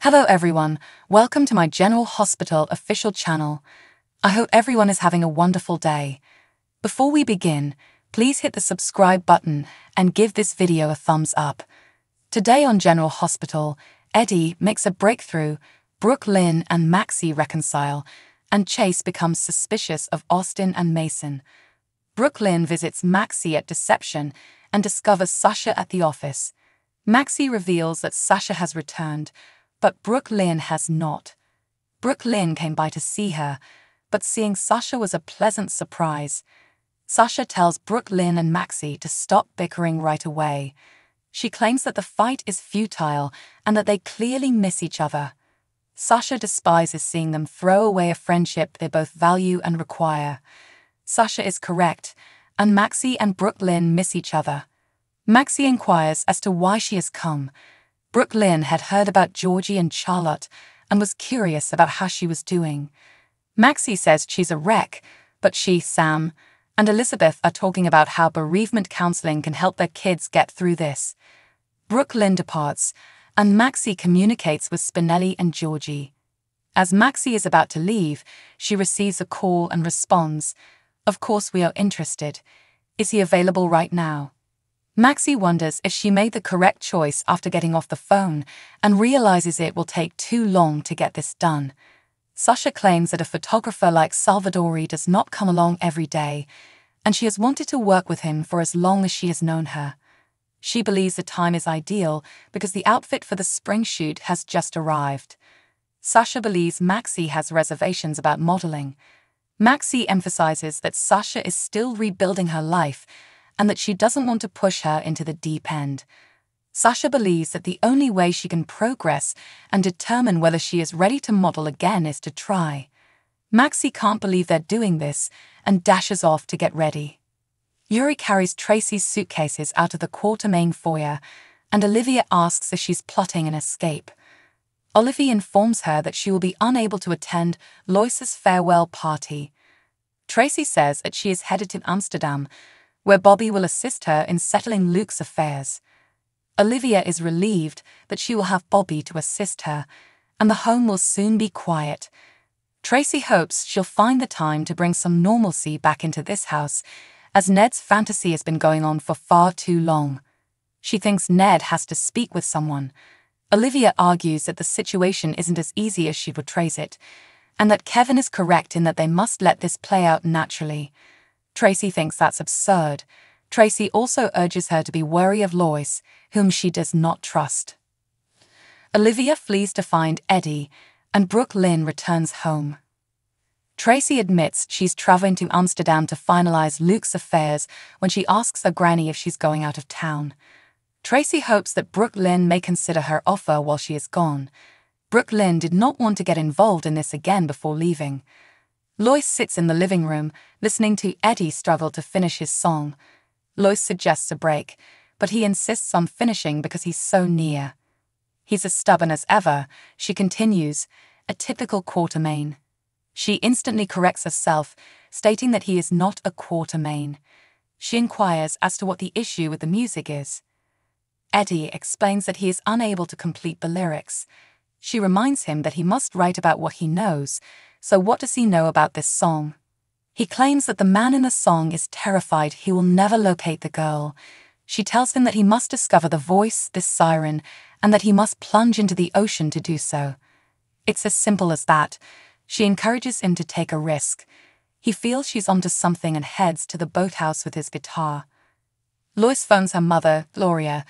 Hello everyone, welcome to my General Hospital official channel. I hope everyone is having a wonderful day. Before we begin, please hit the subscribe button and give this video a thumbs up. Today on General Hospital, Eddie makes a breakthrough, Brooke Lynn and Maxie reconcile, and Chase becomes suspicious of Austin and Mason. Brooke Lynn visits Maxie at Deception and discovers Sasha at the office. Maxie reveals that Sasha has returned, but Brooke Lynn has not. Brooke Lynn came by to see her, but seeing Sasha was a pleasant surprise. Sasha tells Brooke Lynn and Maxie to stop bickering right away. She claims that the fight is futile and that they clearly miss each other. Sasha despises seeing them throw away a friendship they both value and require. Sasha is correct, and Maxie and Brooke Lynn miss each other. Maxie inquires as to why she has come. Brooke Lynn had heard about Georgie and Charlotte and was curious about how she was doing. Maxie says she's a wreck, but she, Sam, and Elizabeth are talking about how bereavement counseling can help their kids get through this. Brooke Lynn departs, and Maxie communicates with Spinelli and Georgie. As Maxie is about to leave, she receives a call and responds, "Of course we are interested. Is he available right now?" Maxie wonders if she made the correct choice after getting off the phone and realizes it will take too long to get this done. Sasha claims that a photographer like Salvadori does not come along every day, and she has wanted to work with him for as long as she has known her. She believes the time is ideal because the outfit for the spring shoot has just arrived. Sasha believes Maxie has reservations about modeling. Maxie emphasizes that Sasha is still rebuilding her life and that she doesn't want to push her into the deep end. Sasha believes that the only way she can progress and determine whether she is ready to model again is to try. Maxie can't believe they're doing this and dashes off to get ready. Yuri carries Tracy's suitcases out of the Quartermaine foyer, and Olivia asks if she's plotting an escape. Olivia informs her that she will be unable to attend Lois's farewell party. Tracy says that she is headed to Amsterdam, where Bobby will assist her in settling Luke's affairs. Olivia is relieved that she will have Bobby to assist her, and the home will soon be quiet. Tracy hopes she'll find the time to bring some normalcy back into this house, as Ned's fantasy has been going on for far too long. She thinks Ned has to speak with someone. Olivia argues that the situation isn't as easy as she portrays it, and that Kevin is correct in that they must let this play out naturally. Tracy thinks that's absurd. Tracy also urges her to be wary of Lois, whom she does not trust. Olivia flees to find Eddie, and Brooke Lynn returns home. Tracy admits she's traveling to Amsterdam to finalize Luke's affairs when she asks her granny if she's going out of town. Tracy hopes that Brooke Lynn may consider her offer while she is gone. Brooke Lynn did not want to get involved in this again before leaving. Lois sits in the living room, listening to Eddie struggle to finish his song. Lois suggests a break, but he insists on finishing because he's so near. He's as stubborn as ever, she continues, a typical Quartermaine. She instantly corrects herself, stating that he is not a Quartermaine. She inquires as to what the issue with the music is. Eddie explains that he is unable to complete the lyrics. She reminds him that he must write about what he knows. So what does he know about this song? He claims that the man in the song is terrified he will never locate the girl. She tells him that he must discover the voice, this siren, and that he must plunge into the ocean to do so. It's as simple as that. She encourages him to take a risk. He feels she's onto something and heads to the boathouse with his guitar. Lois phones her mother, Gloria,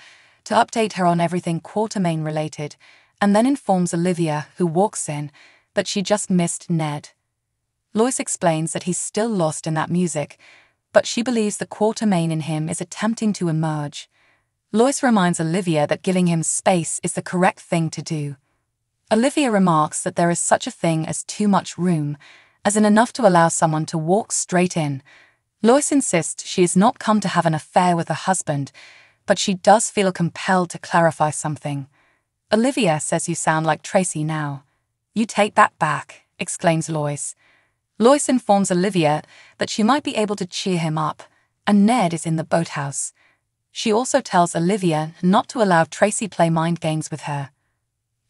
to update her on everything Quartermaine related, and then informs Olivia, who walks in, that she just missed Ned. Lois explains that he's still lost in that music, but she believes the Quartermaine in him is attempting to emerge. Lois reminds Olivia that giving him space is the correct thing to do. Olivia remarks that there is such a thing as too much room, as in enough to allow someone to walk straight in. Lois insists she has not come to have an affair with her husband, but she does feel compelled to clarify something. Olivia says you sound like Tracy now. "You take that back," exclaims Lois. Lois informs Olivia that she might be able to cheer him up, and Ned is in the boathouse. She also tells Olivia not to allow Tracy play mind games with her.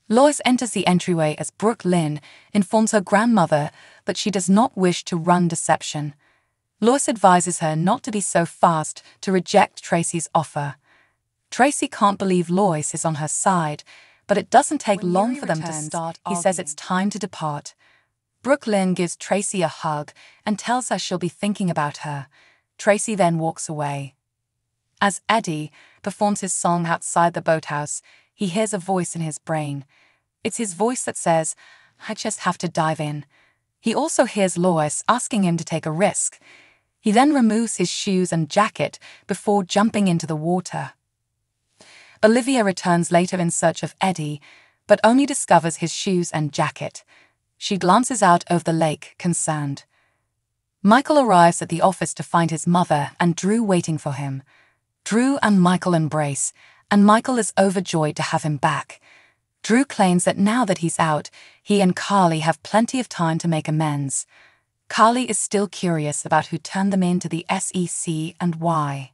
Lois enters the entryway as Brooke Lynn informs her grandmother that she does not wish to run deception. Lois advises her not to be so fast to reject Tracy's offer. Tracy can't believe Lois is on her side, but it doesn't take long for them to start arguing. He says it's time to depart. Brooke Lynn gives Tracy a hug and tells her she'll be thinking about her. Tracy then walks away. As Eddie performs his song outside the boathouse, he hears a voice in his brain. It's his voice that says, "I just have to dive in." He also hears Lois asking him to take a risk. He then removes his shoes and jacket before jumping into the water. Olivia returns later in search of Eddie, but only discovers his shoes and jacket. She glances out over the lake, concerned. Michael arrives at the office to find his mother and Drew waiting for him. Drew and Michael embrace, and Michael is overjoyed to have him back. Drew claims that now that he's out, he and Carly have plenty of time to make amends. Carly is still curious about who turned them into the SEC and why.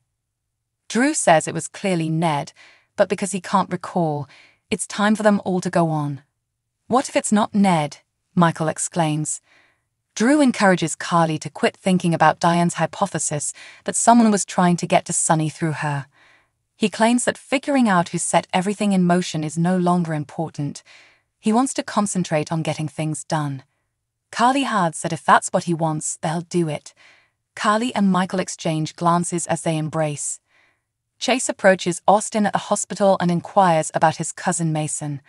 Drew says it was clearly Ned, but because he can't recall, it's time for them all to go on. "What if it's not Ned?" Michael exclaims. Drew encourages Carly to quit thinking about Diane's hypothesis that someone was trying to get to Sunny through her. He claims that figuring out who set everything in motion is no longer important. He wants to concentrate on getting things done. Carly adds that if that's what he wants, they'll do it. Carly and Michael exchange glances as they embrace. Chase approaches Austin at the hospital and inquires about his cousin Mason.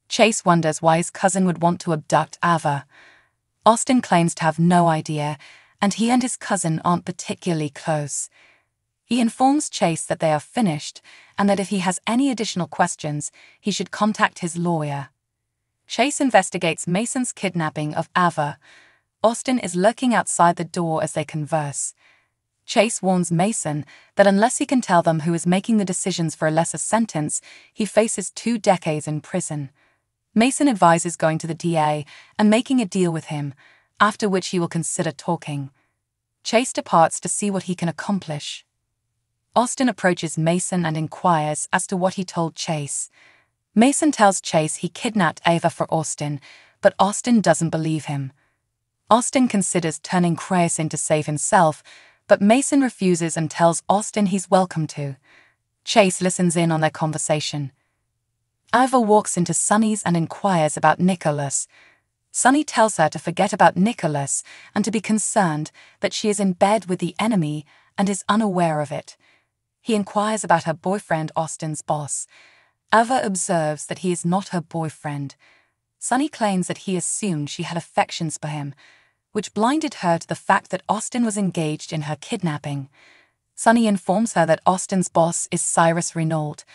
Chase wonders why his cousin would want to abduct Ava. Austin claims to have no idea, and he and his cousin aren't particularly close. He informs Chase that they are finished, and that if he has any additional questions, he should contact his lawyer. Chase investigates Mason's kidnapping of Ava. Austin is lurking outside the door as they converse. Chase warns Mason that unless he can tell them who is making the decisions for a lesser sentence, he faces 2 decades in prison. Mason advises going to the DA and making a deal with him, after which he will consider talking. Chase departs to see what he can accomplish. Austin approaches Mason and inquires as to what he told Chase. Mason tells Chase he kidnapped Ava for Austin, but Austin doesn't believe him. Austin considers turning Chris in to save himself, but Mason refuses and tells Austin he's welcome to. Chase listens in on their conversation. Ava walks into Sunny's and inquires about Nicholas. Sunny tells her to forget about Nicholas and to be concerned that she is in bed with the enemy and is unaware of it. He inquires about her boyfriend, Austin's boss. Ava observes that he is not her boyfriend. Sunny claims that he assumed she had affections for him, which blinded her to the fact that Austin was engaged in her kidnapping. Sunny informs her that Austin's boss is Cyrus Renault,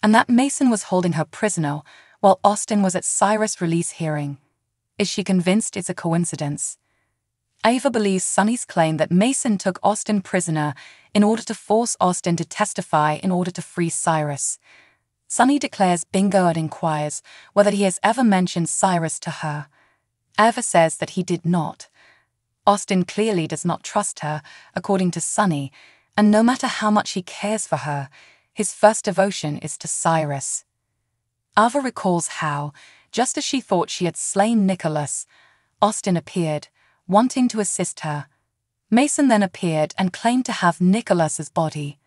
and that Mason was holding her prisoner while Austin was at Cyrus' release hearing. Is she convinced it's a coincidence? Ava believes Sunny's claim that Mason took Austin prisoner in order to force Austin to testify in order to free Cyrus. Sunny declares bingo and inquires whether he has ever mentioned Cyrus to her. Ava says that he did not. Austin clearly does not trust her, according to Sunny, and no matter how much he cares for her, his first devotion is to Cyrus. Ava recalls how, just as she thought she had slain Nicholas, Austin appeared, wanting to assist her. Mason then appeared and claimed to have Nicholas's body.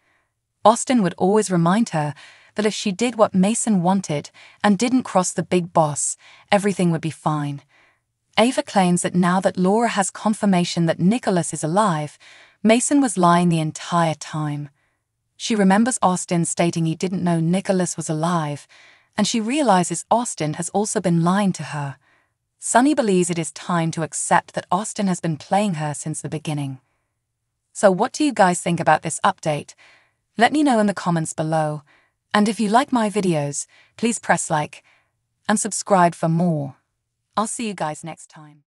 Austin would always remind her that if she did what Mason wanted and didn't cross the big boss, everything would be fine. Ava claims that now that Laura has confirmation that Nicholas is alive, Mason was lying the entire time. She remembers Austin stating he didn't know Nicholas was alive, and she realizes Austin has also been lying to her. Sunny believes it is time to accept that Austin has been playing her since the beginning. So what do you guys think about this update? Let me know in the comments below. And if you like my videos, please press like and subscribe for more. I'll see you guys next time.